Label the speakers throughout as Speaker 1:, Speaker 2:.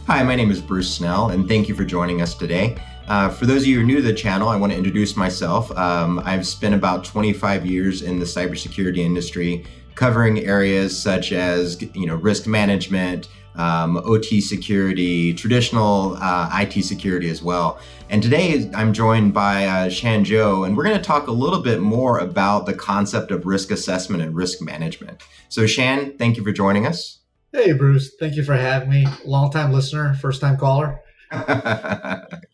Speaker 1: Hi, my name is Bruce Snell, and thank you for joining us today. For those of you who are new to the channel, I want to introduce myself. I've spent about 25 years in the cybersecurity industry, covering areas such as risk management, OT security, traditional IT security as well. And today I'm joined by Shan Zhou, and we're going to talk a little bit more about the concept of risk assessment and risk management. So Shan, thank you for joining us.
Speaker 2: Hey, Bruce. Thank you for having me. Long-time listener, first-time caller.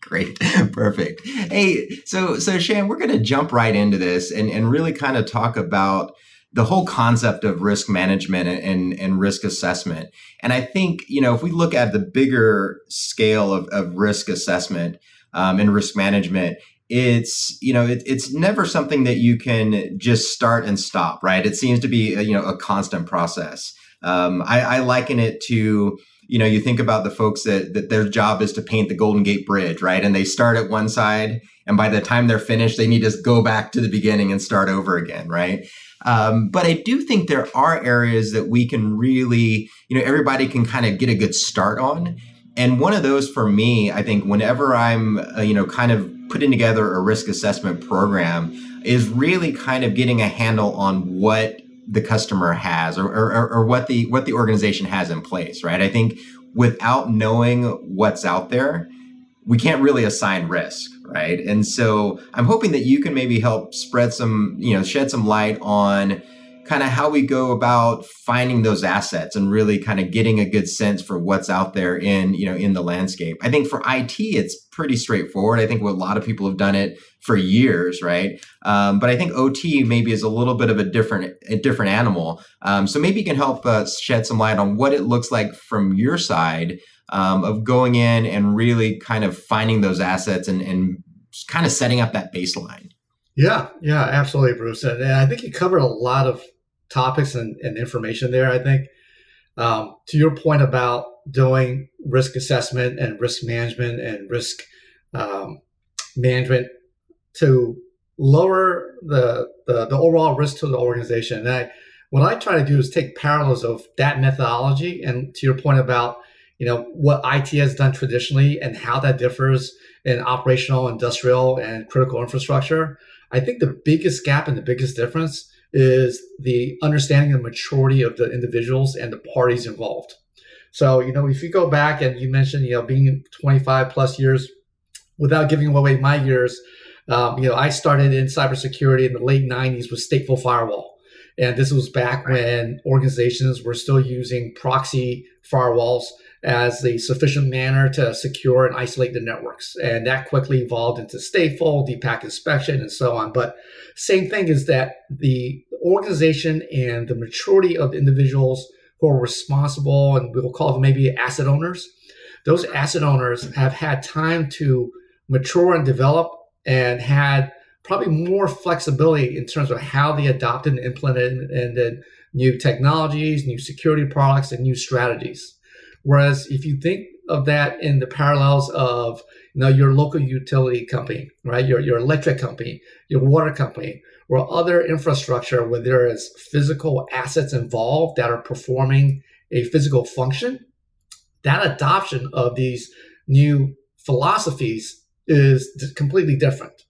Speaker 1: Great. Perfect. Hey, so Shan, we're going to jump right into this and really kind of talk about the whole concept of risk management and risk assessment. And I think, if we look at the bigger scale of risk assessment and risk management, it's never something that you can just start and stop, right? It seems to be a constant process. I liken it to, you think about the folks that their job is to paint the Golden Gate Bridge, right? And they start at one side, and by the time they're finished, they need to go back to the beginning and start over again, right? But I do think there are areas that we can really, everybody can kind of get a good start on. And one of those for me, I think whenever I'm, kind of putting together a risk assessment program is really kind of getting a handle on what the customer has or what the organization has in place, right? I think without knowing what's out there, we can't really assign risk, right? And so I'm hoping that you can maybe help shed some light on kind of how we go about finding those assets and really kind of getting a good sense for what's out there in the landscape. I think for IT, it's pretty straightforward. I think a lot of people have done it for years, right? But I think OT maybe is a little bit of a different animal. So maybe you can help shed some light on what it looks like from your side of going in and really kind of finding those assets and kind of setting up that baseline.
Speaker 2: Yeah, absolutely, Bruce. And I think you covered a lot of topics and information there. I think to your point about doing risk assessment and risk management and risk management to lower the overall risk to the organization. And what I try to do is take parallels of that methodology and to your point about what IT has done traditionally and how that differs in operational, industrial, and critical infrastructure. I think the biggest gap and the biggest difference is the understanding and maturity of the individuals and the parties involved. So, if you go back and you mentioned, being 25 plus years, without giving away my years, I started in cybersecurity in the late 90s with stateful firewall. And this was back when organizations were still using proxy firewalls as the sufficient manner to secure and isolate the networks. And that quickly evolved into stateful, deep packet inspection, and so on. But same thing is that the organization and the maturity of the individuals who are responsible, and we'll call them maybe asset owners, those asset owners have had time to mature and develop and had probably more flexibility in terms of how they adopted and implemented and then new technologies, new security products, and new strategies. Whereas if you think of that in the parallels of your local utility company, right, your electric company, your water company, or other infrastructure where there is physical assets involved that are performing a physical function, that adoption of these new philosophies is completely different.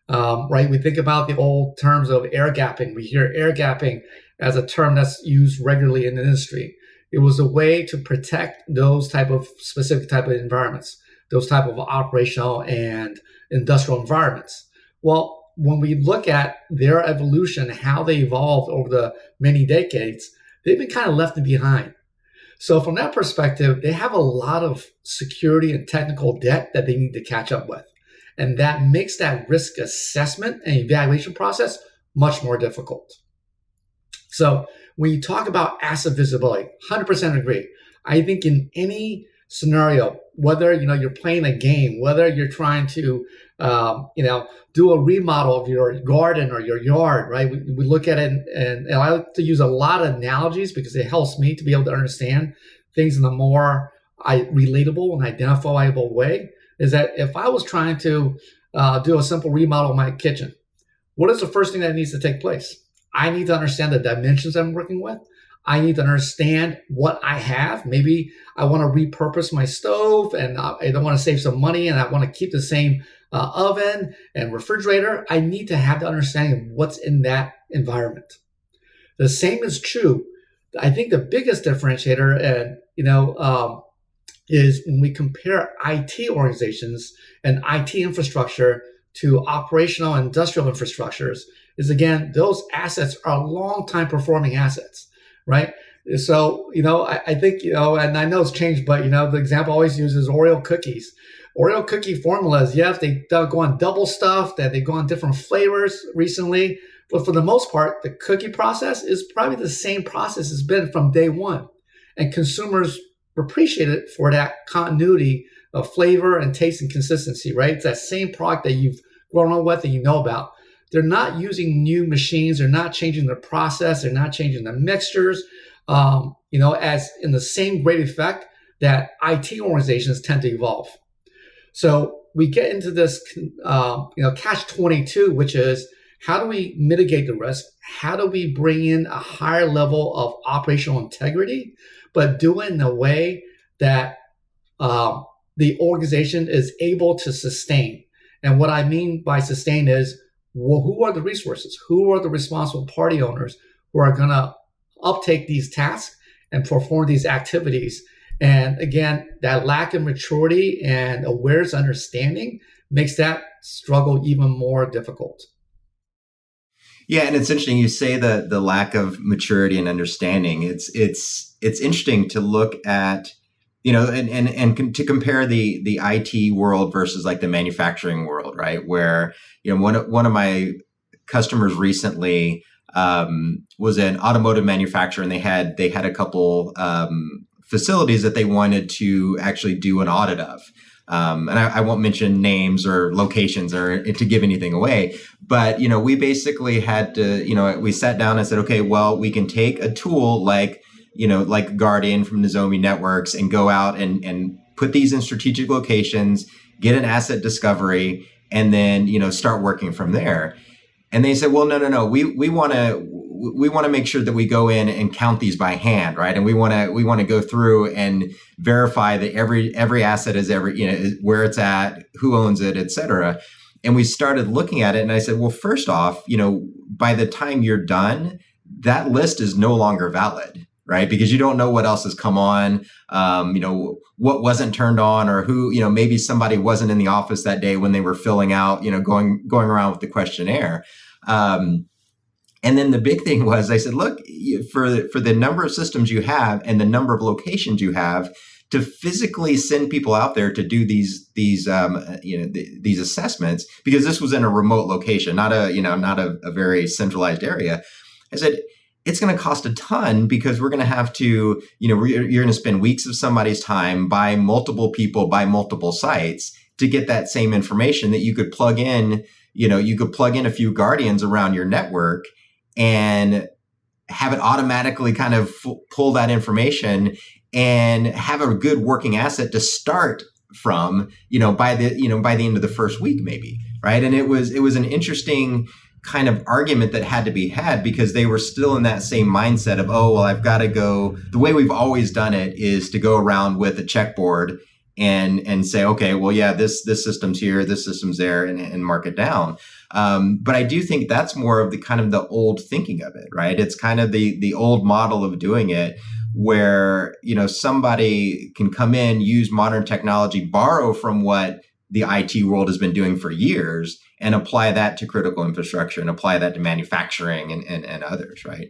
Speaker 2: Right? We think about the old terms of air gapping. We hear air gapping as a term that's used regularly in the industry. It was a way to protect those type of specific type of environments, those type of operational and industrial environments. Well, when we look at their evolution, how they evolved over the many decades, they've been kind of left behind. So from that perspective, they have a lot of security and technical debt that they need to catch up with. And that makes that risk assessment and evaluation process much more difficult. So when you talk about asset visibility, 100% agree. I think in any scenario, whether you're playing a game, whether you're trying to do a remodel of your garden or your yard, right? We look at it, and I like to use a lot of analogies because it helps me to be able to understand things in a more relatable and identifiable way. Is that if I was trying to do a simple remodel of my kitchen, what is the first thing that needs to take place? I need to understand the dimensions I'm working with. I need to understand what I have. Maybe I want to repurpose my stove and I don't want to save some money and I want to keep the same oven and refrigerator. I need to have the understanding of what's in that environment. The same is true. I think the biggest differentiator, and is when we compare IT organizations and IT infrastructure to operational and industrial infrastructures, is again, those assets are long time performing assets, right? So, I think, and I know it's changed, but, the example I always use is Oreo cookies. Oreo cookie formulas, yes, they go on double stuff, that they go on different flavors recently. But for the most part, the cookie process is probably the same process it's been from day one. And consumers appreciate it for that continuity of flavor and taste and consistency, right? It's that same product that you've grown up with and you know about. They're not using new machines. They're not changing the process. They're not changing the mixtures, as in the same great effect that IT organizations tend to evolve. So we get into this, catch-22, which is how do we mitigate the risk? How do we bring in a higher level of operational integrity, but do it in a way that the organization is able to sustain? And what I mean by sustain is, well, who are the resources? Who are the responsible party owners who are going to uptake these tasks and perform these activities? And again, that lack of maturity and awareness, understanding makes that struggle even more difficult.
Speaker 1: Yeah, and it's interesting you say the lack of maturity and understanding. It's interesting to look at, to compare the IT world versus like the manufacturing world, right? Where one of my customers recently was an automotive manufacturer, and they had a couple facilities that they wanted to actually do an audit of. And I won't mention names or locations or to give anything away, but, we basically had to, we sat down and said, okay, well, we can take a tool like Guardian from Nozomi Networks and go out and put these in strategic locations, get an asset discovery, and then, start working from there. And they said, well, no, we want to make sure that we go in and count these by hand, right? And we want to go through and verify that every asset is where it's at, who owns it, et cetera. And we started looking at it, and I said, well, first off, by the time you're done, that list is no longer valid, right? Because you don't know what else has come on, what wasn't turned on, or who, maybe somebody wasn't in the office that day when they were filling out, going around with the questionnaire. And then the big thing was, I said, look, for the number of systems you have and the number of locations you have, to physically send people out there to do these assessments, because this was in a remote location, not a very centralized area. I said, it's going to cost a ton, because we're going to have to, you're going to spend weeks of somebody's time by multiple people, by multiple sites to get that same information that you could plug in. You could plug in a few Guardians around your network and have it automatically kind of pull that information and have a good working asset to start from, by the end of the first week, maybe. Right. And it was an interesting kind of argument that had to be had, because they were still in that same mindset of, oh, well, I've got to go. The way we've always done it is to go around with a checkboard and say, okay, well, yeah, this system's here, this system's there, and mark it down. But I do think that's more of the kind of the old thinking of it, right? It's kind of the old model of doing it, where, somebody can come in, use modern technology, borrow from what the IT world has been doing for years, and apply that to critical infrastructure and apply that to manufacturing and others, right?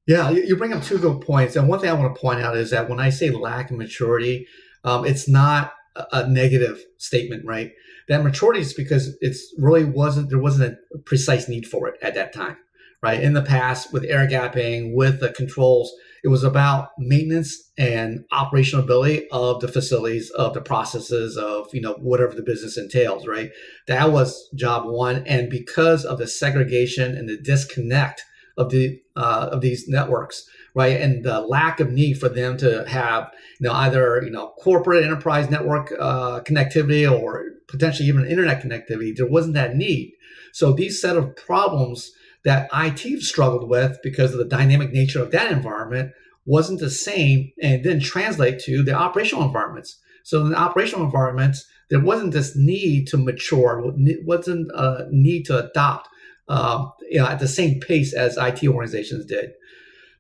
Speaker 2: Yeah, you bring up two good points. And one thing I want to point out is that when I say lack of maturity, it's not a negative statement, right? That maturity is because there wasn't a precise need for it at that time, right? In the past, with air gapping, with the controls, it was about maintenance and operational ability of the facilities, of the processes, of whatever the business entails, right? That was job one. And because of the segregation and the disconnect of these networks, right, and the lack of need for them to have either corporate enterprise network connectivity or potentially even internet connectivity, there wasn't that need. So these set of problems that IT struggled with because of the dynamic nature of that environment wasn't the same and didn't translate to the operational environments. So in the operational environments, there wasn't this need to mature, wasn't a need to adopt at the same pace as IT organizations did.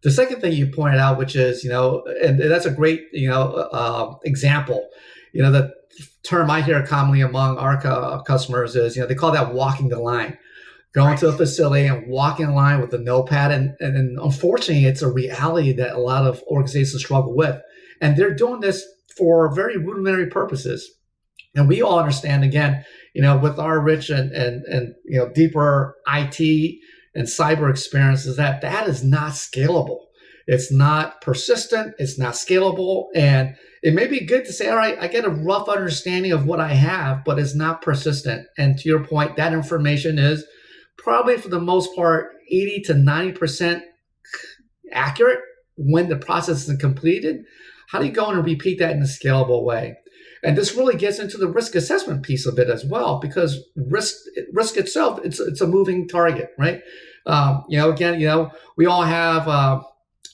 Speaker 2: The second thing you pointed out, which is, and that's a great, example, the term I hear commonly among our customers is, they call that walking the line, going to a facility and walking in line with a notepad. And unfortunately, it's a reality that a lot of organizations struggle with. And they're doing this for very rudimentary purposes. And we all understand, again, with our rich and deeper IT and cyber experiences, that is not scalable. It's not persistent. It's not scalable. And it may be good to say, all right, I get a rough understanding of what I have, but it's not persistent. And to your point, that information is probably for the most part 80 to 90% accurate when the process is completed. How do you go and repeat that in a scalable way? And this really gets into the risk assessment piece of it as well, because risk itself, it's a moving target, right? We all have,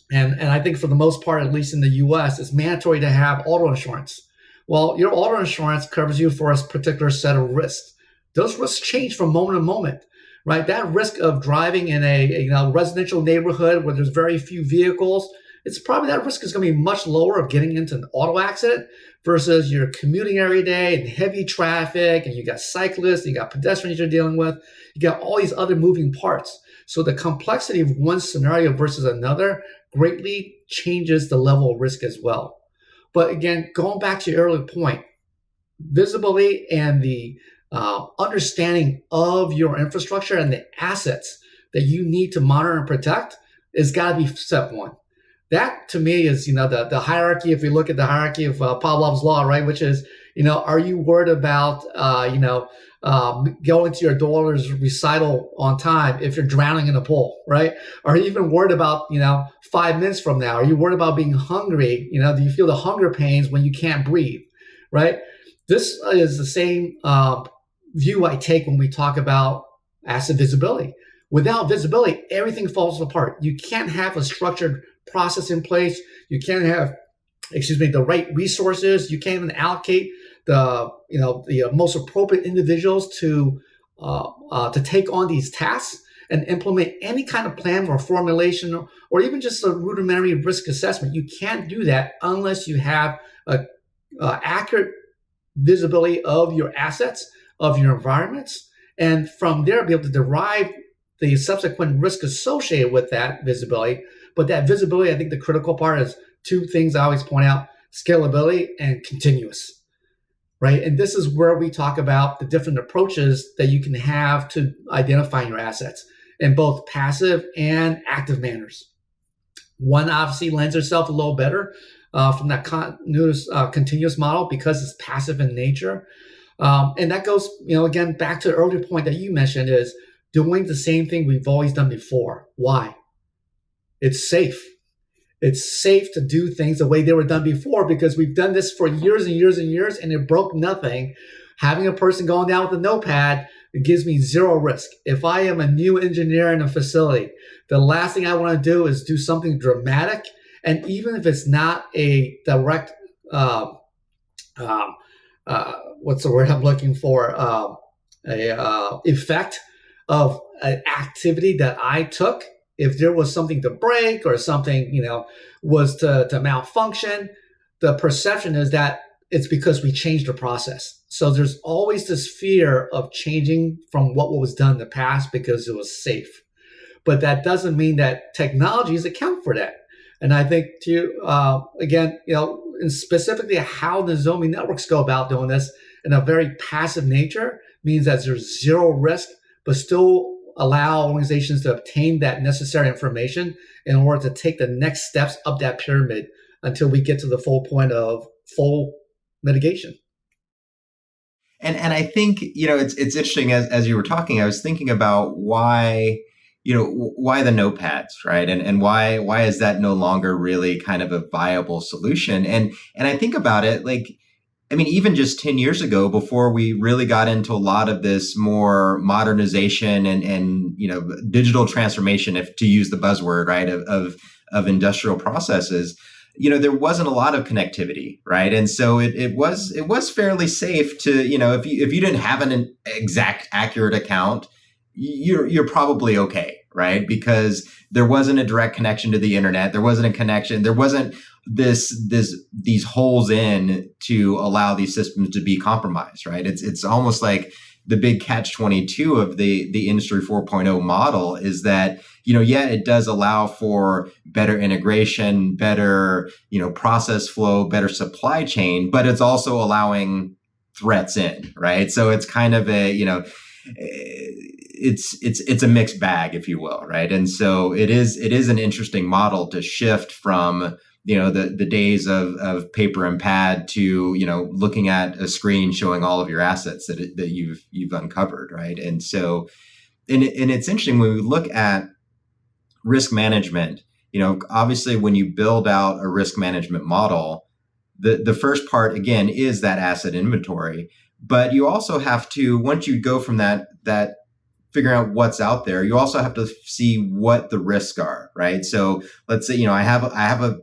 Speaker 2: and I think for the most part, at least in the U.S., it's mandatory to have auto insurance. Well, your auto insurance covers you for a particular set of risks. Those risks change from moment to moment, right? That risk of driving in a residential neighborhood where there's very few vehicles, it's probably that risk is going to be much lower of getting into an auto accident versus you're commuting every day in heavy traffic and you got cyclists, you got pedestrians you're dealing with, you got all these other moving parts. So the complexity of one scenario versus another greatly changes the level of risk as well. But again, going back to your earlier point, visibility and the understanding of your infrastructure and the assets that you need to monitor and protect is got to be step one. That to me is, the hierarchy. If we look at the hierarchy of Pavlov's law, right, which is, are you worried about, going to your daughter's recital on time if you're drowning in a pool, right? Are you even worried about, 5 minutes from now? Are you worried about being hungry? Do you feel the hunger pains when you can't breathe, right? This is the same view I take when we talk about asset visibility. Without visibility, everything falls apart. You can't have a structured process in place. You can't have, the right resources. You can't even allocate the most appropriate individuals to take on these tasks and implement any kind of plan or formulation or even just a rudimentary risk assessment. You can't do that unless you have a accurate visibility of your assets, of your environments, and from there be able to derive the subsequent risk associated with that visibility. But that visibility, I think the critical part is two things I always point out: scalability and continuous, right? And this is where we talk about the different approaches that you can have to identifying your assets in both passive and active manners. One obviously lends itself a little better from that continuous model because it's passive in nature. And that goes, again, back to the earlier point that you mentioned is doing the same thing we've always done before. Why? It's safe. It's safe to do things the way they were done before because we've done this for years and years and years and it broke nothing. Having a person going down with a notepad, it gives me zero risk. If I am a new engineer in a facility, the last thing I want to do is do something dramatic. And even if it's not a direct, what's the word I'm looking for? Effect of an activity that I took, if there was something to break or something, was to malfunction, the perception is that it's because we changed the process. So there's always this fear of changing from what was done in the past because it was safe. But that doesn't mean that technologies account for that. And I think again, and specifically how the Nozomi networks go about doing this in a very passive nature means that there's zero risk, but still allow organizations to obtain that necessary information in order to take the next steps up that pyramid until we get to the full point of full mitigation.
Speaker 1: And I think, it's interesting as you were talking, I was thinking about why the notepads, right? And why is that no longer really kind of a viable solution? And I think about it like, I mean, even just 10 years ago, before we really got into a lot of this more modernization and digital transformation, if to use the buzzword, right, of industrial processes, there wasn't a lot of connectivity, right? And so it was fairly safe to, if you didn't have an exact accurate account, you're probably okay, right? Because there wasn't a direct connection to the internet. There wasn't a connection. There wasn't these holes in to allow these systems to be compromised, right? It's almost like the big catch-22 of the industry 4.0 model is that, it does allow for better integration, better, process flow, better supply chain, but it's also allowing threats in, right? So it's kind of it's a mixed bag, if you will, right? And so it is an interesting model to shift from the days of paper and pad to looking at a screen showing all of your assets that you've uncovered, right? And so and it's interesting when we look at risk management. Obviously, when you build out a risk management model, the first part again is that asset inventory, but you also have to, once you go from that figuring out what's out there, you also have to see what the risks are, right? So let's say I have a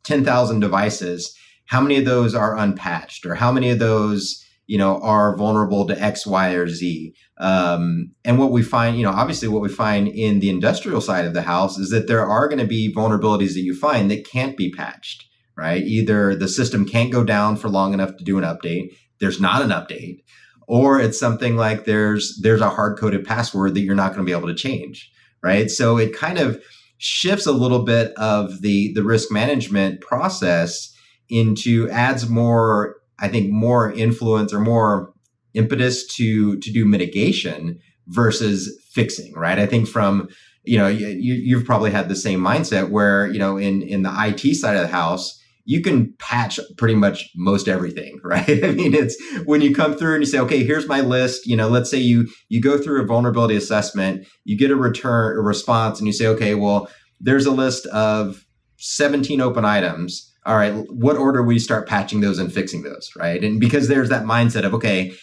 Speaker 1: 10,000 devices. How many of those are unpatched, or how many of those are vulnerable to X, Y, or Z? And what we find, obviously what we find in the industrial side of the house is that there are going to be vulnerabilities that you find that can't be patched, right? Either the system can't go down for long enough to do an update, there's not an update, or it's something like there's a hard-coded password that you're not going to be able to change, right? So it kind of shifts a little bit of the risk management process into adds more, I think, more influence or more impetus to do mitigation versus fixing, right? I think from, you've probably had the same mindset where, in the IT side of the house, you can patch pretty much most everything, right? I mean, it's when you come through and you say, okay, here's my list. Let's say you go through a vulnerability assessment, you get a response, and you say, okay, well, there's a list of 17 open items. All right, what order we start patching those and fixing those, right? And because there's that mindset of, okay,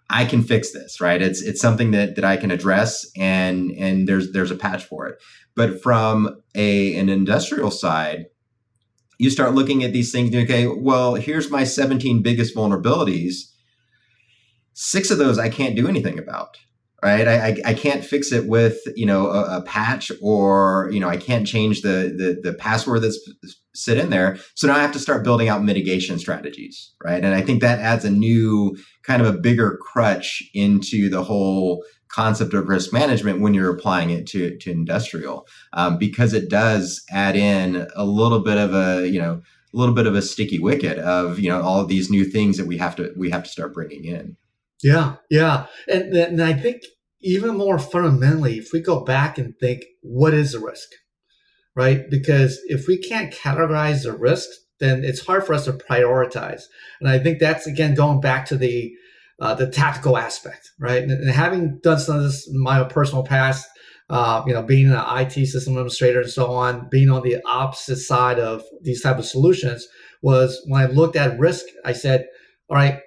Speaker 1: I can fix this, right? It's something that I can address, and there's a patch for it. But from an industrial side, you start looking at these things, okay, well, here's my 17 biggest vulnerabilities. 6 of those I can't do anything about, right? I can't fix it with, a patch, or, I can't change the password that's sit in there. So now I have to start building out mitigation strategies, right? And I think that adds a new kind of a bigger crutch into the whole concept of risk management when you're applying it to industrial, because it does add in a little bit of a sticky wicket of all of these new things that we have to start bringing in.
Speaker 2: Yeah, and I think even more fundamentally, if we go back and think, what is the risk, right? Because if we can't categorize the risks, then it's hard for us to prioritize. And I think that's again going back to the tactical aspect, right? And having done some of this in my personal past, being an IT system administrator and so on, being on the opposite side of these type of solutions, was when I looked at risk, I said, all right,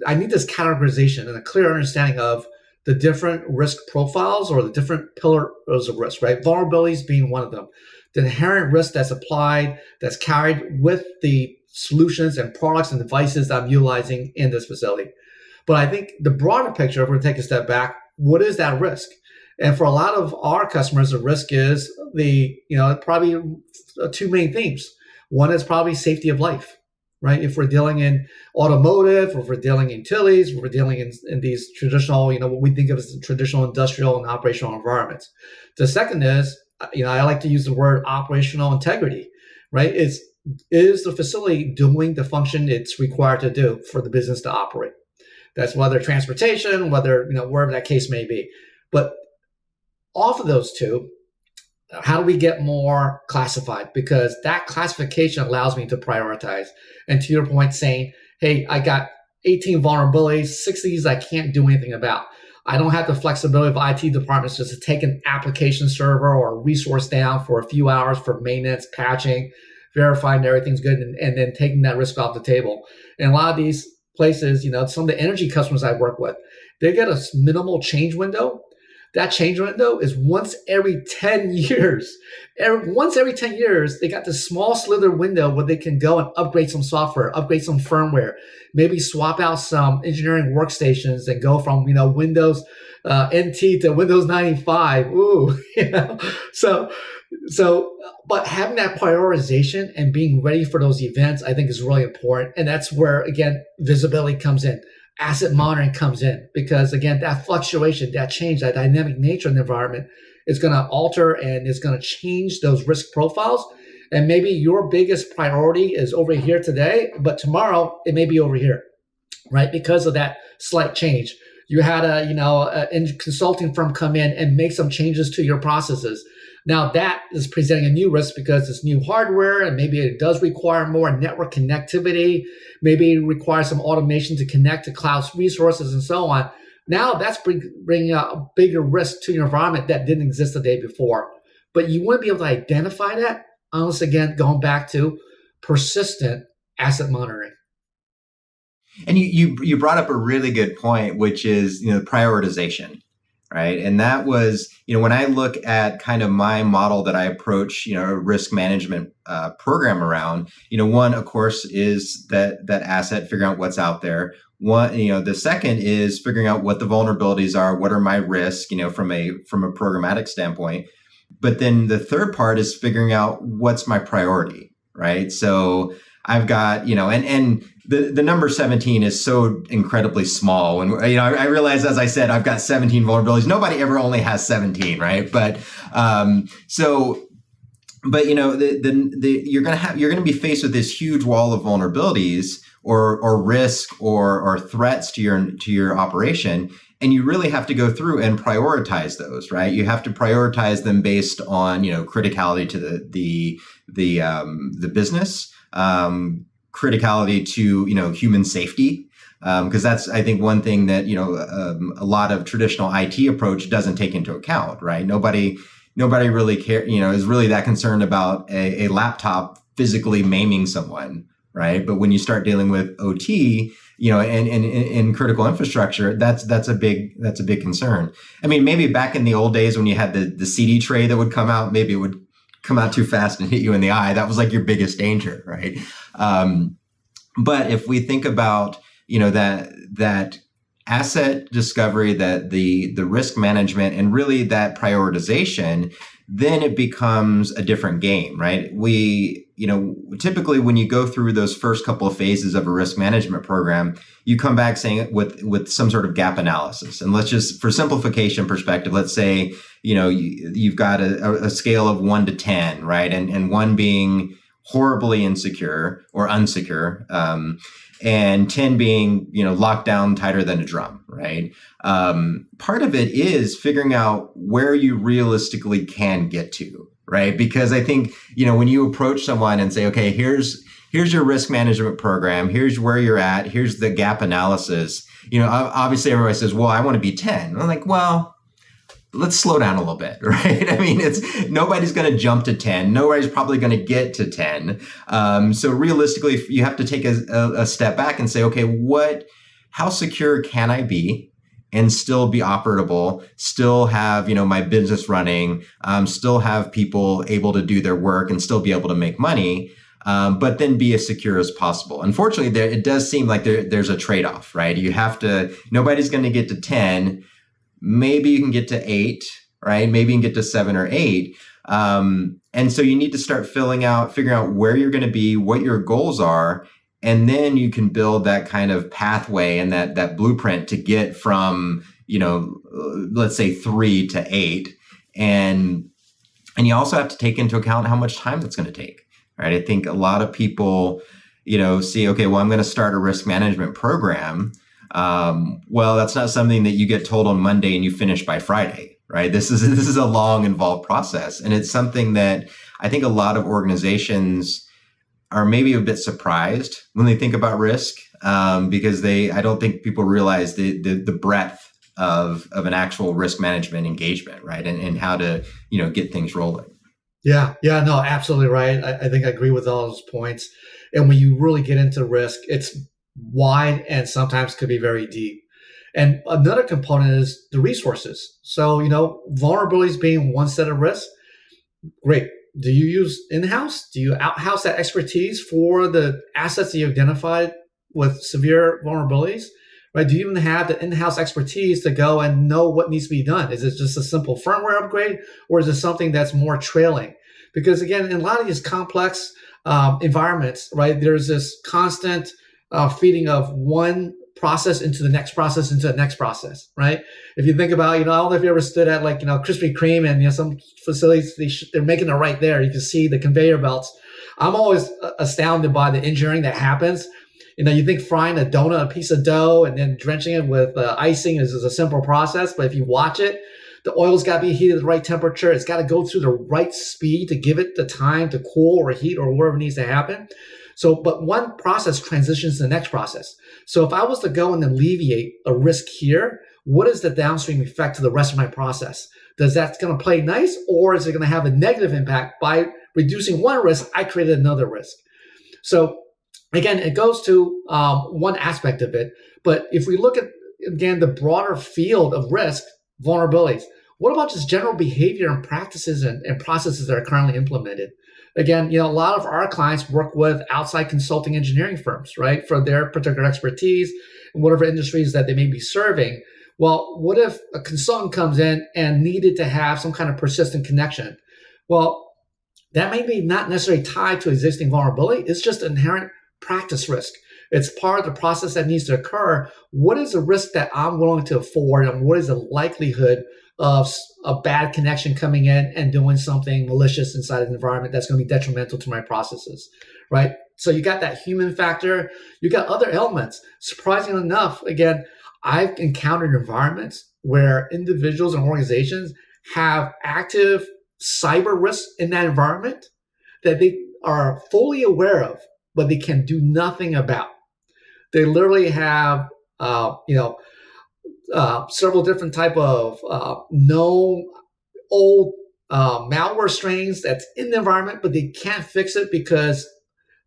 Speaker 2: I need this categorization and a clear understanding of the different risk profiles or the different pillars of risk, right? Vulnerabilities being one of them. The inherent risk that's applied, that's carried with the solutions and products and devices that I'm utilizing in this facility. But I think the broader picture, if we're going to take a step back, what is that risk? And for a lot of our customers, the risk is probably 2 main themes. One is probably safety of life, right? If we're dealing in automotive, or if we're dealing in utilities, if we're dealing in these traditional, what we think of as traditional industrial and operational environments. The second is, I like to use the word operational integrity, right? Is the facility doing the function it's required to do for the business to operate? That's whether transportation, whether, wherever that case may be. But off of those two, how do we get more classified? Because that classification allows me to prioritize. And to your point, saying, hey, I got 18 vulnerabilities, 6 of these I can't do anything about. I don't have the flexibility of IT departments just to take an application server or a resource down for a few hours for maintenance, patching. verifying that everything's good, and then taking that risk off the table. And a lot of these places, some of the energy customers I work with, they get a minimal change window. That change window is once every 10 years. Once every 10 years, they got this small slither window where they can go and upgrade some software, upgrade some firmware, maybe swap out some engineering workstations and go from, Windows NT to Windows 95. Ooh, So, but having that prioritization and being ready for those events, I think is really important. And that's where, again, visibility comes in. Asset monitoring comes in, because again, that fluctuation, that change, that dynamic nature in the environment is going to alter and is going to change those risk profiles. And maybe your biggest priority is over here today, but tomorrow it may be over here, right? Because of that slight change. You had a consulting firm come in and make some changes to your processes. Now that is presenting a new risk because it's new hardware, and maybe it does require more network connectivity. Maybe it requires some automation to connect to cloud resources and so on. Now that's bringing a bigger risk to your environment that didn't exist the day before. But you wouldn't be able to identify that unless, again, going back to persistent asset monitoring.
Speaker 1: And you brought up a really good point, which is prioritization, right? And that was when I look at kind of my model that I approach a risk management program around. One, of course, is that asset, figuring out what's out there. One, the second is figuring out what the vulnerabilities are. What are my risks? From a programmatic standpoint. But then the third part is figuring out what's my priority, right? So I've got, and the number 17 is so incredibly small. And, I realize, as I said, I've got 17 vulnerabilities. Nobody ever only has 17, right? But, you're going to be faced with this huge wall of vulnerabilities or risk or threats to your operation. And you really have to go through and prioritize those, right? You have to prioritize them based on, criticality to the business, criticality to, human safety. Because that's, I think, one thing that, a lot of traditional IT approach doesn't take into account, right? Nobody really is really that concerned about a laptop physically maiming someone, right? But when you start dealing with OT, and in critical infrastructure, that's a big concern. I mean, maybe back in the old days when you had the CD tray that would come out, maybe it would come out too fast and hit you in the eye. That was like your biggest danger, right? But if we think about that asset discovery, that the risk management, and really that prioritization, then it becomes a different game, right? We, typically when you go through those first couple of phases of a risk management program, you come back saying with some sort of gap analysis. And let's just, for simplification perspective, let's say, you've got a scale of 1 to 10, right? And 1 being horribly insecure or unsecure, and 10 being, locked down tighter than a drum, right? Part of it is figuring out where you realistically can get to, right? Because I think, when you approach someone and say, okay, here's your risk management program, here's where you're at, here's the gap analysis, obviously everybody says, well, I want to be 10. I'm like, well, let's slow down a little bit, right? I mean, nobody's going to jump to 10. Nobody's probably going to get to 10. So realistically, you have to take a step back and say, okay, how secure can I be and still be operable, still have, my business running, still have people able to do their work and still be able to make money, but then be as secure as possible. Unfortunately, it does seem like there's a trade-off, right? Nobody's going to get to 10. Maybe you can get to 8, right? Maybe you can get to 7 or 8. And so you need to start figuring out where you're going to be, what your goals are, and then you can build that kind of pathway and that blueprint to get from, let's say 3 to 8. And you also have to take into account how much time that's going to take, right? I think a lot of people, see, okay, well, I'm going to start a risk management program. Well, that's not something that you get told on Monday and you finish by Friday, right? This is a long, involved process. And it's something that I think a lot of organizations are maybe a bit surprised when they think about risk, because I don't think people realize the breadth of an actual risk management engagement, right? And how to, get things rolling.
Speaker 2: Yeah, no, absolutely right. I think I agree with all those points. And when you really get into risk, it's wide and sometimes could be very deep. And another component is the resources. So, vulnerabilities being one set of risks. Great. Do you use in-house? Do you out-house that expertise for the assets that you identified with severe vulnerabilities? Right? Do you even have the in-house expertise to go and know what needs to be done? Is it just a simple firmware upgrade, or is it something that's more trailing? Because again, in a lot of these complex environments, right, there's this constant feeding of one process into the next process into the next process, right? If you think about, I don't know if you ever stood at like, Krispy Kreme and, some facilities, they're making it right there. You can see the conveyor belts. I'm always astounded by the engineering that happens. You think frying a donut, a piece of dough, and then drenching it with icing is a simple process. But if you watch it, the oil's got to be heated at the right temperature. It's got to go through the right speed to give it the time to cool or heat or whatever needs to happen. So, but one process transitions to the next process. So if I was to go and alleviate a risk here, what is the downstream effect to the rest of my process? Does that going to play nice, or is it going to have a negative impact by reducing one risk? I created another risk. So again, it goes to one aspect of it. But if we look at, again, the broader field of risk, vulnerabilities, what about just general behavior and practices and processes that are currently implemented? Again, a lot of our clients work with outside consulting engineering firms, right, for their particular expertise in whatever industries that they may be serving. Well, what if a consultant comes in and needed to have some kind of persistent connection? Well, that may be not necessarily tied to existing vulnerability. It's just inherent practice risk. It's part of the process that needs to occur. What is the risk that I'm willing to afford, and what is the likelihood of a bad connection coming in and doing something malicious inside an environment that's going to be detrimental to my processes, right? So you got that human factor. You got other elements. Surprisingly enough, again, I've encountered environments where individuals and organizations have active cyber risks in that environment that they are fully aware of, but they can do nothing about. They literally have, several different type of known old malware strains that's in the environment, but they can't fix it because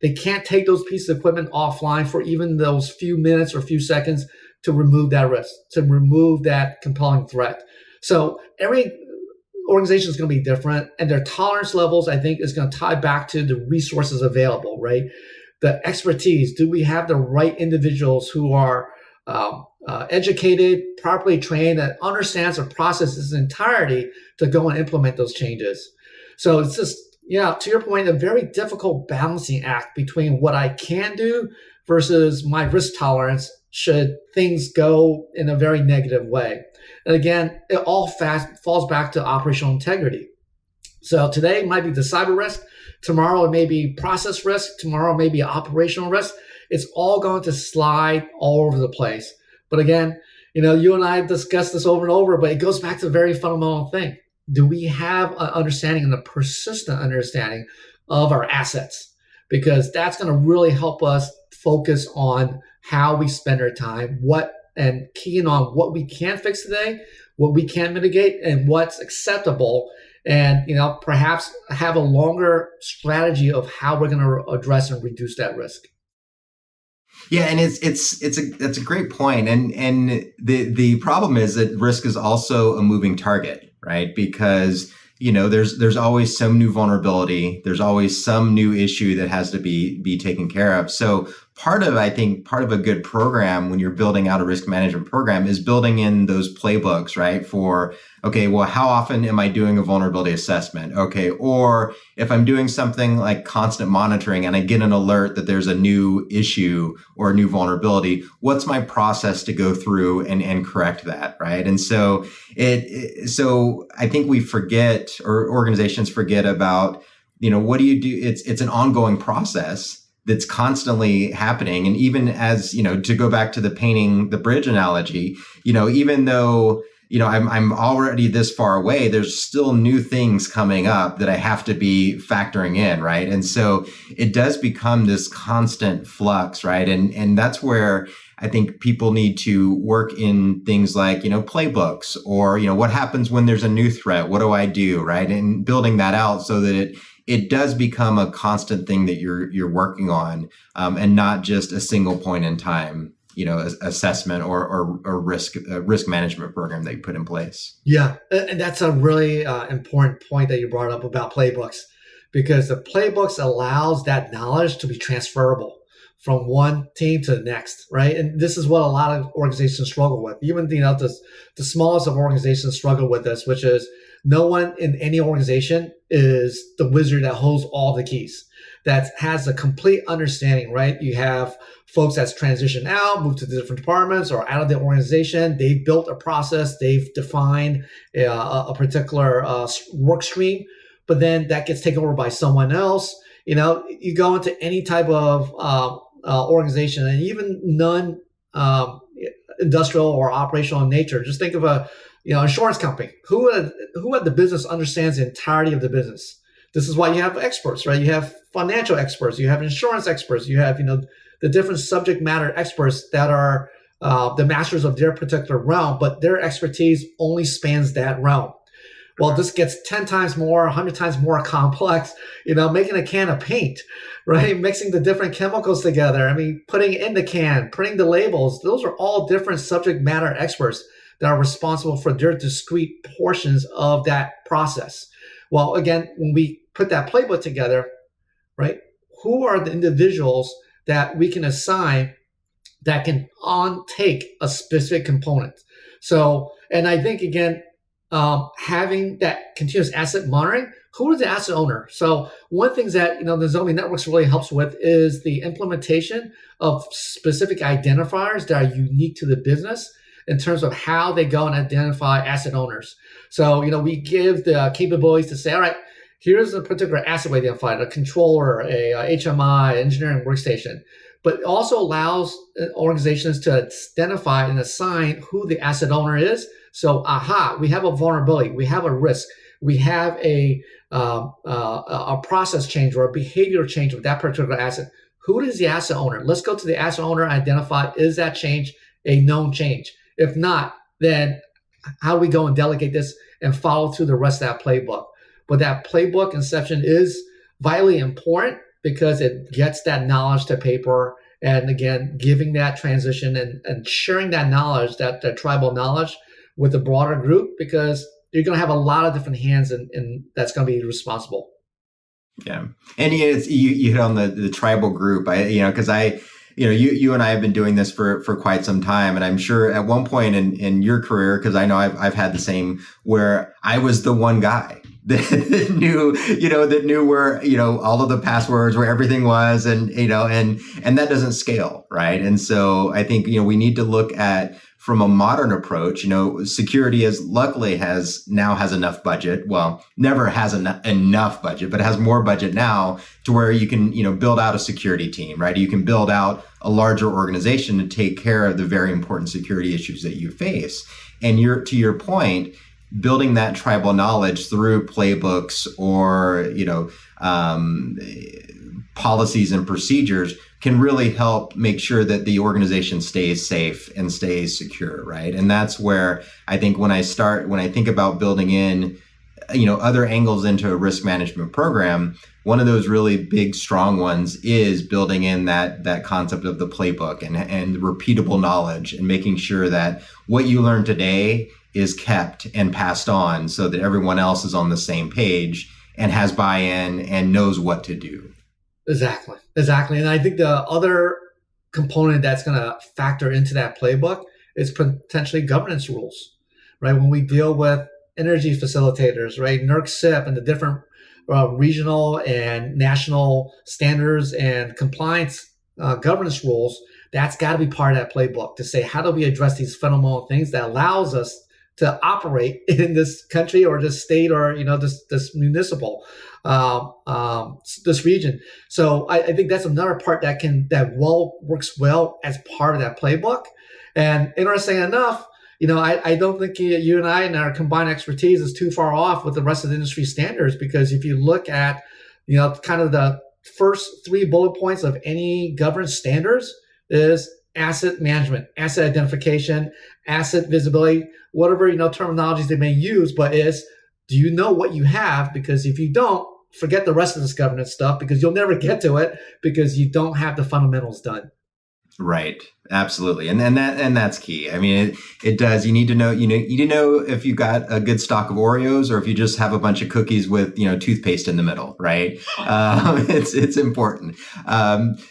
Speaker 2: they can't take those pieces of equipment offline for even those few minutes or few seconds to remove that risk, to remove that compelling threat. So every organization is going to be different, and their tolerance levels, I think, is going to tie back to the resources available, right? The expertise. Do we have the right individuals who are educated, properly trained, that understands the process in entirety to go and implement those changes? So it's just, to your point, a very difficult balancing act between what I can do versus my risk tolerance should things go in a very negative way. And again, it all falls back to operational integrity. So today it might be the cyber risk. Tomorrow it may be process risk. Tomorrow it may be operational risk. It's all going to slide all over the place. But again, you and I discussed this over and over, but it goes back to the very fundamental thing. Do we have an understanding and a persistent understanding of our assets? Because that's going to really help us focus on how we spend our time, and keying on what we can fix today, what we can mitigate, and what's acceptable, and perhaps have a longer strategy of how we're going to address and reduce that risk.
Speaker 1: Yeah, and that's a great point, and the problem is that risk is also a moving target, right? Because there's always some new vulnerability, there's always some new issue that has to be taken care of. So part of a good program when you're building out a risk management program is building in those playbooks, right? For, okay, well, how often am I doing a vulnerability assessment? Okay, or if I'm doing something like constant monitoring and I get an alert that there's a new issue or a new vulnerability, what's my process to go through and correct that, right? And so so I think we forget, or organizations forget about, what do you do? It's an ongoing process that's constantly happening. And even as, to go back to the painting the bridge analogy, even though, I'm already this far away, there's still new things coming up that I have to be factoring in, right? And so it does become this constant flux, right? And that's where I think people need to work in things like, playbooks, or, what happens when there's a new threat? What do I do? Right. And building that out so that it does become a constant thing that you're working on, and not just a single point in time, assessment or risk management program that you put in place.
Speaker 2: Yeah, and that's a really important point that you brought up about playbooks, because the playbooks allows that knowledge to be transferable from one team to the next, right? And this is what a lot of organizations struggle with. Even the smallest of organizations struggle with this, which is no one in any organization is the wizard that holds all the keys, that has a complete understanding, right? You have folks that's transitioned out, moved to the different departments or out of the organization. They've built a process, they've defined a particular work stream, but then that gets taken over by someone else. You go into any type of organization, and even non industrial or operational in nature. Just think of a insurance company. Who at the business understands the entirety of the business? This is why you have experts, right? You have financial experts, you have insurance experts, you have the different subject matter experts that are the masters of their particular realm, but their expertise only spans that realm. Well, this gets 10 times more, 100 times more complex, making a can of paint, right? Mixing the different chemicals together. I mean, putting it in the can, printing the labels. Those are all different subject matter experts that are responsible for their discrete portions of that process. Well, again, when we put that playbook together, right, who are the individuals that we can assign that can take a specific component? So, and I think, again, having that continuous asset monitoring, who is the asset owner? So one thing that the Nozomi Networks really helps with is the implementation of specific identifiers that are unique to the business in terms of how they go and identify asset owners. So we give the capabilities to say, all right, here's a particular asset we identified, a controller, a HMI, engineering workstation, but it also allows organizations to identify and assign who the asset owner is. So, we have a vulnerability, we have a risk, we have a process change or a behavior change with that particular asset. Who is the asset owner? Let's go to the asset owner and identify, is that change a known change? If not, then how do we go and delegate this and follow through the rest of that playbook? But that playbook inception is vitally important because it gets that knowledge to paper. And again, giving that transition and sharing that knowledge, that tribal knowledge with the broader group, because you're going to have a lot of different hands and that's going to be responsible.
Speaker 1: Yeah. And you hit on the tribal group. Because you and I have been doing this for quite some time. And I'm sure at one point in your career, because I know I've had the same, where I was the one guy that knew where, all of the passwords, where everything was, and that doesn't scale. Right. And so I think, we need to look at, from a modern approach, security luckily has enough budget. Well, never has enough budget, but it has more budget now to where you can, build out a security team, right? You can build out a larger organization to take care of the very important security issues that you face. And to your point, building that tribal knowledge through playbooks or, policies and procedures can really help make sure that the organization stays safe and stays secure, right? And that's where I think when I think about building in, other angles into a risk management program, one of those really big, strong ones is building in that concept of the playbook and repeatable knowledge, and making sure that what you learn today is kept and passed on so that everyone else is on the same page and has buy-in and knows what to do.
Speaker 2: Exactly. And I think the other component that's going to factor into that playbook is potentially governance rules, right? When we deal with energy facilitators, right? NERC-CIP and the different regional and national standards and compliance governance rules, that's got to be part of that playbook to say, how do we address these fundamental things that allows us to operate in this country or this state or this municipal this region. So I think that's another part that works well as part of that playbook. And interesting enough, I don't think you and I and our combined expertise is too far off with the rest of the industry standards, because if you look at kind of the first 3 bullet points of any governance standards is asset management, asset identification, asset visibility, whatever terminologies they may use, but is, do you know what you have? Because if you don't, forget the rest of this governance stuff, because you'll never get to it because you don't have the fundamentals done.
Speaker 1: Right. Absolutely. And that's key. I mean, it does. You need to know, you need to know if you got a good stock of Oreos or if you just have a bunch of cookies with, toothpaste in the middle, right? It's important.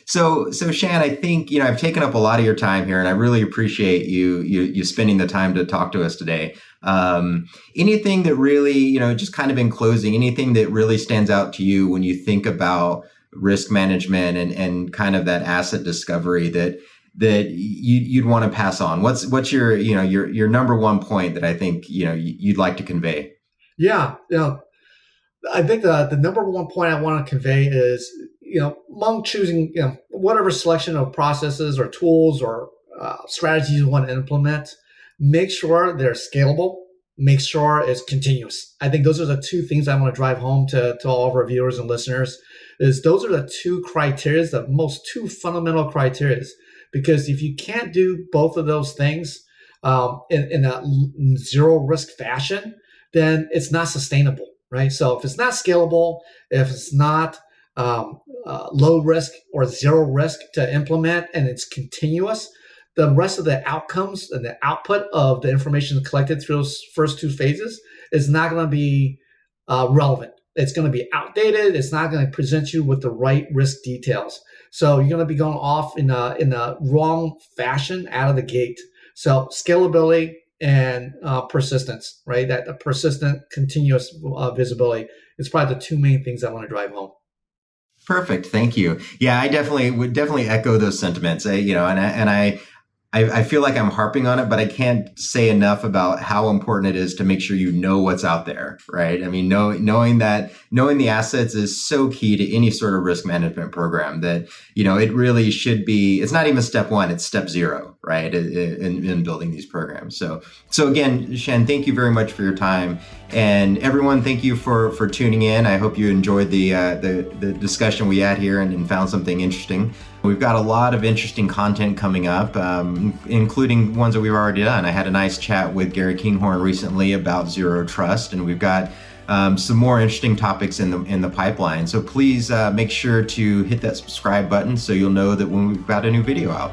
Speaker 1: So Shan, I think, I've taken up a lot of your time here and I really appreciate you spending the time to talk to us today. Anything that really, just kind of in closing, anything that really stands out to you when you think about risk management and kind of that asset discovery that you'd want to pass on? What's your number one point that I think you'd like to convey?
Speaker 2: Yeah, I think the number one point I want to convey is among choosing whatever selection of processes or tools or strategies you want to implement, make sure they're scalable. Make sure it's continuous. I think those are the two things I want to drive home to all of our viewers and listeners. Is those are the two criteria, two fundamental criteria. Because if you can't do both of those things in a zero risk fashion, then it's not sustainable, right? So if it's not scalable, if it's not low risk or zero risk to implement, and it's continuous, the rest of the outcomes and the output of the information collected through those first two phases is not going to be relevant. It's going to be outdated. It's not going to present you with the right risk details. So you're going to be going off in a wrong fashion out of the gate. So scalability and persistence, right? That the persistent, continuous visibility is probably the two main things I want to drive home.
Speaker 1: Perfect. Thank you. Yeah, I would definitely echo those sentiments. I feel like I'm harping on it, but I can't say enough about how important it is to make sure you know what's out there, right? I mean, knowing the assets is so key to any sort of risk management program that, it really should be, it's not even step one, it's step zero, right? In building these programs. So again, Shan, thank you very much for your time. And everyone, thank you for tuning in. I hope you enjoyed the discussion we had here and found something interesting. We've got a lot of interesting content coming up, including ones that we've already done. I had a nice chat with Gary Kinghorn recently about zero trust, and we've got some more interesting topics in the pipeline. So please make sure to hit that subscribe button so you'll know that when we've got a new video out.